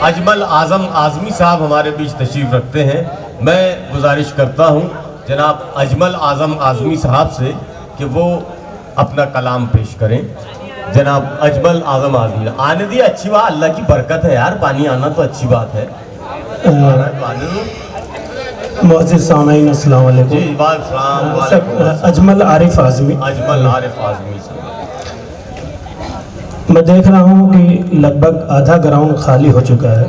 अजमल आजम आज़मी साहब हमारे बीच तशरीफ़ रखते हैं। मैं गुजारिश करता हूं जनाब अजमल आजम आज़मी साहब से कि वो अपना कलाम पेश करें। जनाब अजमल आजम आज़मी आने दिए, अच्छी बात, अल्लाह की बरकत है यार, पानी आना तो अच्छी बात है। मुअज़्ज़िज़ सामईन अस्सलाम वालेकुम। जी वालेकुम। अजमल आरिफ आज़मी। अजमल आरिफ आज़मी साहब, मैं देख रहा हूँ कि लगभग आधा ग्राउंड खाली हो चुका है।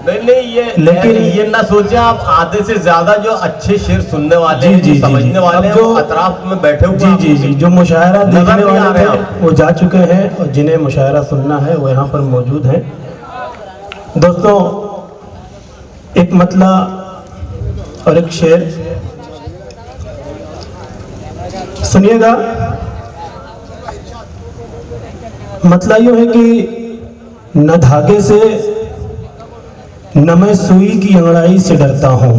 नहीं ये लेकिन ये ना सोचे आप आधे से ज्यादा जो अच्छे शेर सुनने वाले हैं, समझने वाले हैं, जो अतराफ में बैठे हुए जी जो मुशायरा देखने वाले थे वो जा चुके हैं और जिन्हें मुशायरा सुनना है वो यहाँ पर मौजूद हैं। दोस्तों, एक मतला और एक शेर सुनिएगा। मतला यूँ है कि न धागे से न मैं सुई की अंगड़ाई से डरता हूँ,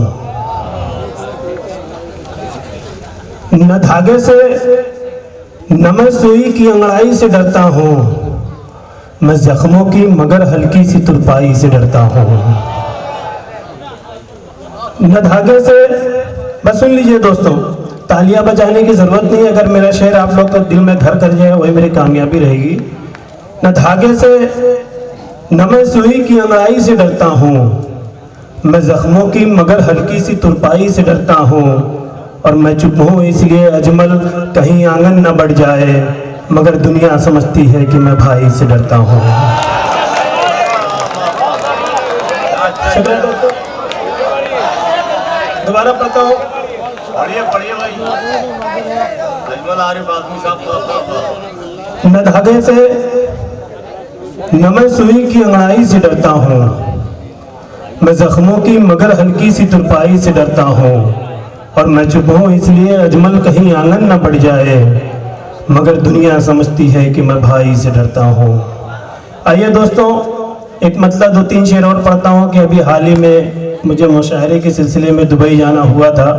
न धागे से न मैं सुई की अंगड़ाई से डरता हूँ, मैं जख्मों की मगर हल्की सी तुरपाई से डरता हूँ। न धागे से, बस सुन लीजिए दोस्तों, तालियां बजाने की जरूरत नहीं है। अगर मेरा शेर आप लोग का दिल में घर कर जाए वही मेरी कामयाबी रहेगी। न धागे से न मैं सुई की अंगड़ाई से डरता हूँ, मैं जख्मों की मगर हल्की सी तुरपाई से डरता हूँ, और मैं चुप हूँ इसलिए अजमल कहीं आंगन न बढ़ जाए, मगर दुनिया समझती है कि मैं भाई से डरता हूँ। दोबारा पढ़ता हूँ, पढ़िए भाई। अजमल आरिफ आज़मी साहब, न धागे से न मैं सुई की अंगड़ाई से डरता हूँ, मैं जख्मों की मगर हल्की सी तुरपाई से डरता हूँ, और मैं चुप हूँ इसलिए अजमल कहीं आंगन न बढ़ जाए, मगर दुनिया समझती है कि मैं भाई से डरता हूँ। आइए दोस्तों, एक मतलब 2-3 शेर और पढ़ता हूँ कि अभी हाल ही में मुझे मुशायरे के सिलसिले में दुबई जाना हुआ था।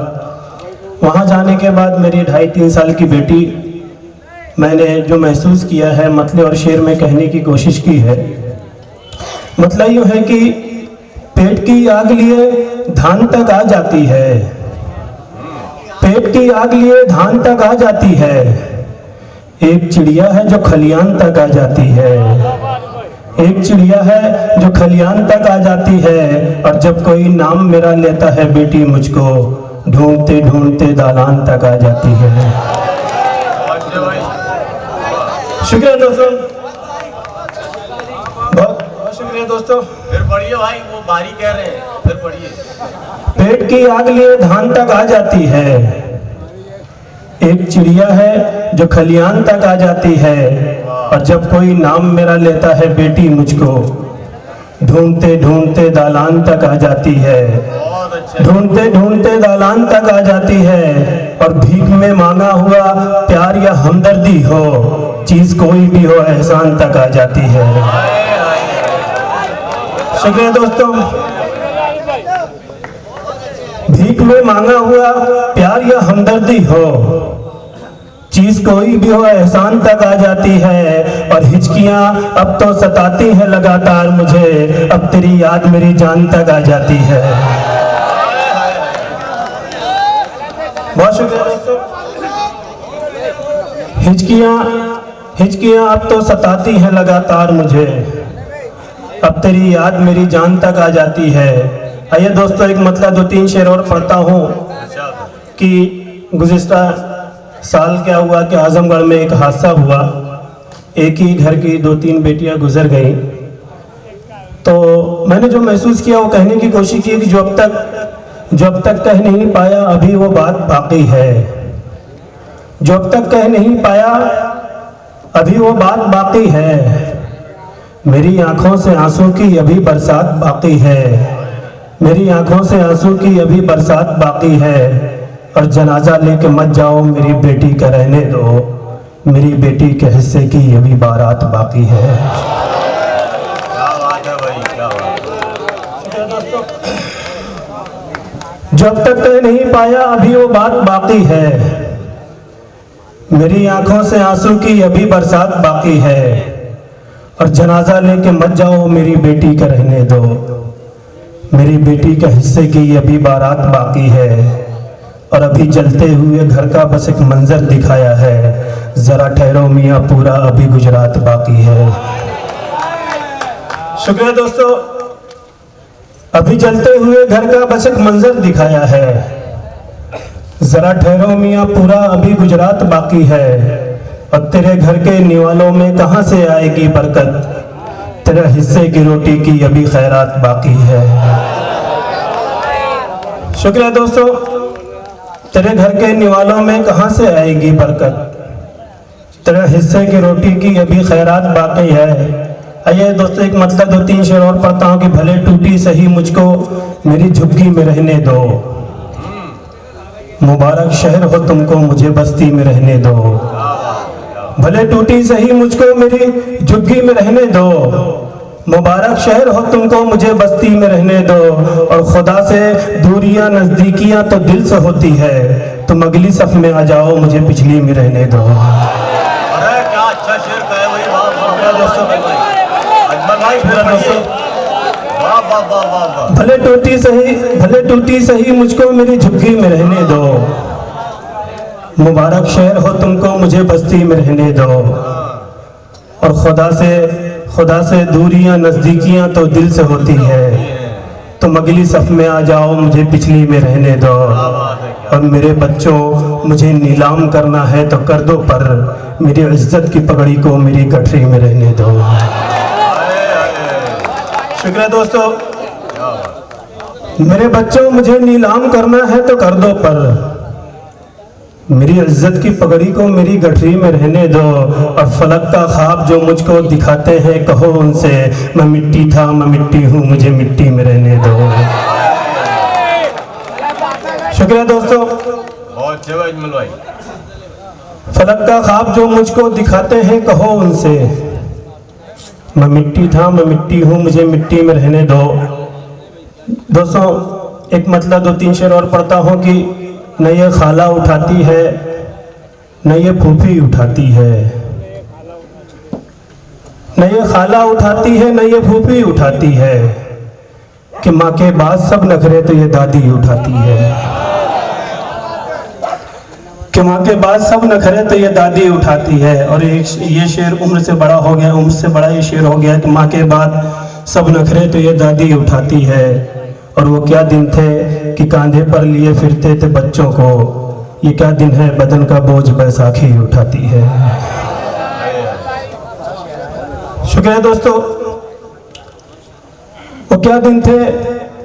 वहाँ जाने के बाद मेरी 2.5-3 साल की बेटी, मैंने जो महसूस किया है मतले और शेर में कहने की कोशिश की है। मतलब यूँ है कि पेट की आग लिए धान तक आ जाती है, पेट की आग लिए धान तक आ जाती है, एक चिड़िया है जो खलियान तक आ जाती है, एक चिड़िया है जो खलियान तक आ जाती है, और जब कोई नाम मेरा लेता है बेटी मुझको ढूंढते ढूंढते दालान तक आ जाती है। शुक्रिया दोस्तों, बहुत शुक्रिया दोस्तों। फिर पढ़िए भाई, वो बारी कह रहे हैं, फिर पढ़िए। पेट की आग लिए धान तक आ जाती है, एक चिड़िया है जो खलियान तक आ जाती है, और जब कोई नाम मेरा लेता है बेटी मुझको ढूंढते ढूंढते दालान तक आ जाती है, ढूंढते ढूंढते दालान तक आ जाती है, और भीख में मांगा हुआ प्यार या हमदर्दी हो, चीज कोई भी हो एहसान तक आ जाती है। शुक्रिया दोस्तों। भीख में मांगा हुआ प्यार या हमदर्दी हो, चीज कोई भी हो एहसान तक आ जाती है, और हिचकियां अब तो सताती हैं लगातार मुझे, अब तेरी याद मेरी जान तक आ जाती है। बहुत शुक्रिया दोस्तों। हिचकियां अब तो सताती हैं लगातार मुझे, अब तेरी याद मेरी जान तक आ जाती है। आइए दोस्तों, एक मतलब 2-3 शेर और पढ़ता हूँ कि गुज़िश्ता साल क्या हुआ कि आजमगढ़ में एक हादसा हुआ। एक ही घर की 2-3 बेटियां गुजर गईं। तो मैंने जो महसूस किया वो कहने की कोशिश की कि जो अब तक कह नहीं पाया अभी वो बात बाकी है, जो अब तक कह नहीं पाया अभी वो बात बाकी है, मेरी आंखों से आंसू की अभी बरसात बाकी है, मेरी आंखों से आंसू की अभी बरसात बाकी है, और जनाजा लेके मत जाओ मेरी बेटी का रहने दो, मेरी बेटी के हिस्से की अभी बारात बाकी है। क्या बात है भाई, क्या बात है। जो अब तक कह नहीं पाया अभी वो बात बाकी है, मेरी आंखों से आंसू की अभी बरसात बाकी है, और जनाजा लेके मत जाओ मेरी बेटी का रहने दो, मेरी बेटी के हिस्से की अभी बारात बाकी है और अभी जलते हुए घर का बस एक मंजर दिखाया है। जरा ठहरो मियाँ, पूरा अभी गुजरात बाकी है। शुक्रिया दोस्तों। अभी जलते हुए घर का बस एक मंजर दिखाया है। जरा ठहरो मियाँ, पूरा अभी गुजरात बाकी है। और तेरे घर के निवालों में कहाँ से आएगी बरकत, तेरे हिस्से की रोटी की अभी खैरात बाकी है। शुक्रिया दोस्तों। तेरे घर के निवालों में कहाँ से आएगी बरकत, तेरे हिस्से की रोटी की अभी खैरात बाकी है। आइए दोस्तों, एक मतलब 2-3 शेर और पढ़ता हूँ कि भले टूटी सही मुझको मेरी झुग्गी में रहने दो, मुबारक शहर हो तुमको मुझे बस्ती में रहने दो। भले टूटी सही मुझको मेरी झुग्गी में रहने दो, मुबारक शहर हो तुमको मुझे बस्ती में रहने दो। और खुदा से दूरियां नजदीकियां तो दिल से होती है, तुम अगली सफ में आ जाओ मुझे पिछली में रहने दो। अरे क्या अच्छा शेर कहे भाई, वाह दोस्तों, अजमल भाई दोस्तों, वाह वाह वाह वाह वाह। भले टूटी सही मुझको मेरी झुग्गी में रहने दो, मुबारक शहर हो तुमको मुझे बस्ती में रहने दो। और खुदा से दूरियां नजदीकियां तो दिल से होती है, तुम अगली सफ में आ जाओ मुझे पिछली में रहने दो। और मेरे बच्चों, मुझे नीलाम करना है तो कर दो, पर मेरी इज्जत की पगड़ी को मेरी गठरी में रहने दो। शुक्रिया दोस्तों। मेरे बच्चों, मुझे नीलाम करना है तो कर दो, पर मेरी इज्जत की पगड़ी को मेरी गठरी में रहने दो। और फलक का ख्वाब जो मुझको दिखाते हैं, कहो उनसे मैं मिट्टी था मैं मिट्टी हूँ मुझे मिट्टी में रहने दो। शुक्रिया दोस्तों। बहुत अच्छे भाई अजमल भाई। फलक का ख्वाब जो मुझको दिखाते हैं, कहो उनसे मैं मिट्टी था मैं मिट्टी हूँ मुझे मिट्टी में रहने दो। दोस्तों, एक मतलब 2-3 शेर और पढ़ता हूँ कि न ये खाला उठाती है न ये फूफी उठाती है, न ये खाला उठाती है न ये फूफी उठाती है, कि माँ के बाद सब नखरे तो ये दादी उठाती है। कि माँ के बाद सब नखरे तो ये दादी उठाती है। और ये शेर उम्र से बड़ा हो गया, उम्र से बड़ा ये शेर हो गया कि माँ के बाद सब नखरे तो ये दादी उठाती है। और वो क्या दिन थे कि कांधे पर लिए फिरते थे बच्चों को, ये क्या दिन है बदन का बोझ बैसाखी उठाती है। शुक्रिया दोस्तों। वो क्या दिन थे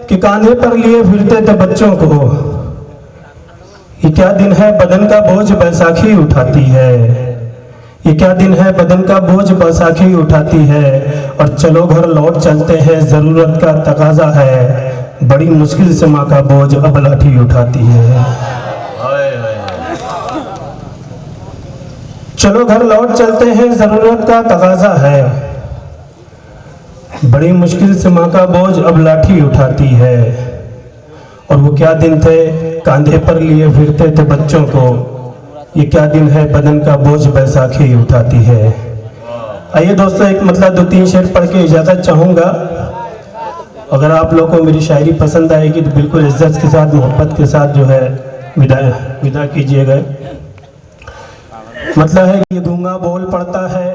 कि कांधे पर लिए फिरते थे बच्चों को, ये क्या दिन है बदन का बोझ बैसाखी उठाती है। ये क्या दिन है बदन का बोझ बैसाखी उठाती है। और चलो घर लौट चलते हैं जरूरत का तकाजा है, बड़ी मुश्किल से माँ का बोझ अब लाठी उठाती है। चलो घर लौट चलते हैं जरूरत का तकाजा है, बड़ी मुश्किल से माँ का बोझ अब लाठी उठाती है। और वो क्या दिन थे कांधे पर लिए फिरते थे बच्चों को, ये क्या दिन है बदन का बोझ बैसाखी उठाती है। आइए दोस्तों, एक मतलब 2-3 शेर पढ़ के इजाज़त चाहूँगा। अगर आप लोगों को मेरी शायरी पसंद आएगी तो बिल्कुल इज्जत के साथ मोहब्बत के साथ जो है विदा कीजिएगा। मतलब है ये गूंगा बोल पड़ता है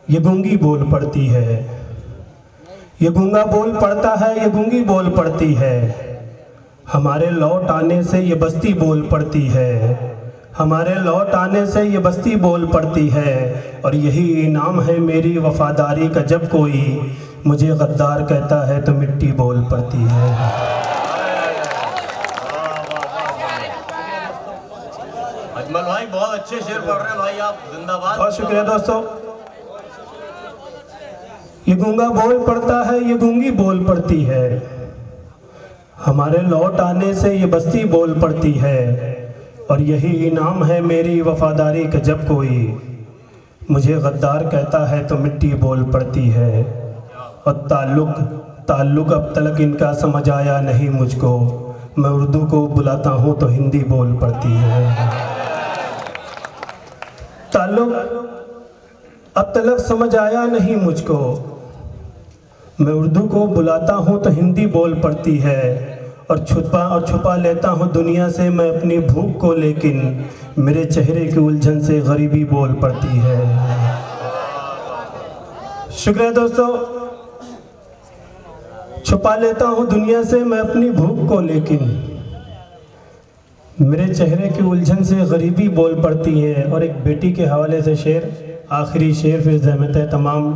ये गूंगी बोल पड़ती है, ये गूंगा बोल पड़ता है ये गूंगी बोल पड़ती है, हमारे लौट आने से ये बस्ती बोल पड़ती है, हमारे लौट आने से ये बस्ती बोल पड़ती है। और यही इनाम है मेरी वफादारी का, जब कोई मुझे गद्दार कहता है तो मिट्टी बोल पड़ती है। अजमल भाई बहुत अच्छे शेर पढ़ रहे हैं भाई, आप जिंदाबाद। बहुत शुक्रिया दोस्तों। ये गूंगा बोल पड़ता है ये गूंगी बोल पड़ती है, हमारे लौट आने से ये बस्ती बोल पड़ती है। और यही इनाम है मेरी वफादारी का, जब कोई मुझे गद्दार कहता है तो मिट्टी बोल पड़ती है। और ताल्लुक अब तक इनका समझ आया नहीं मुझको, मैं उर्दू को बुलाता हूँ तो हिंदी बोल पड़ती है। ताल्लुक अब तक समझ आया नहीं मुझको, मैं उर्दू को बुलाता हूँ तो हिंदी बोल पड़ती है, और छुपा लेता हूँ दुनिया से मैं अपनी भूख को, लेकिन मेरे चेहरे की उलझन से गरीबी बोल पड़ती है। शुक्रिया दोस्तों। छुपा लेता हूँ दुनिया से मैं अपनी भूख को, लेकिन मेरे चेहरे की उलझन से गरीबी बोल पड़ती है। और एक बेटी के हवाले से शेर, आखिरी शेर फिर ज़हमत है तमाम,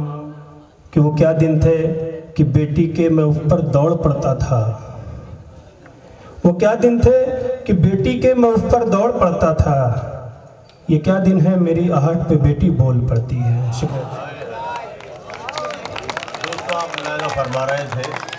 कि वो क्या दिन थे कि बेटी के मैं ऊपर दौड़ पड़ता था। वो क्या दिन थे कि बेटी के मैं ऊपर दौड़ पड़ता था। ये क्या दिन है मेरी आहट पे बेटी बोल पड़ती है। शुक्रिया दोस्तों, आप मुलायना फरमा रहे थे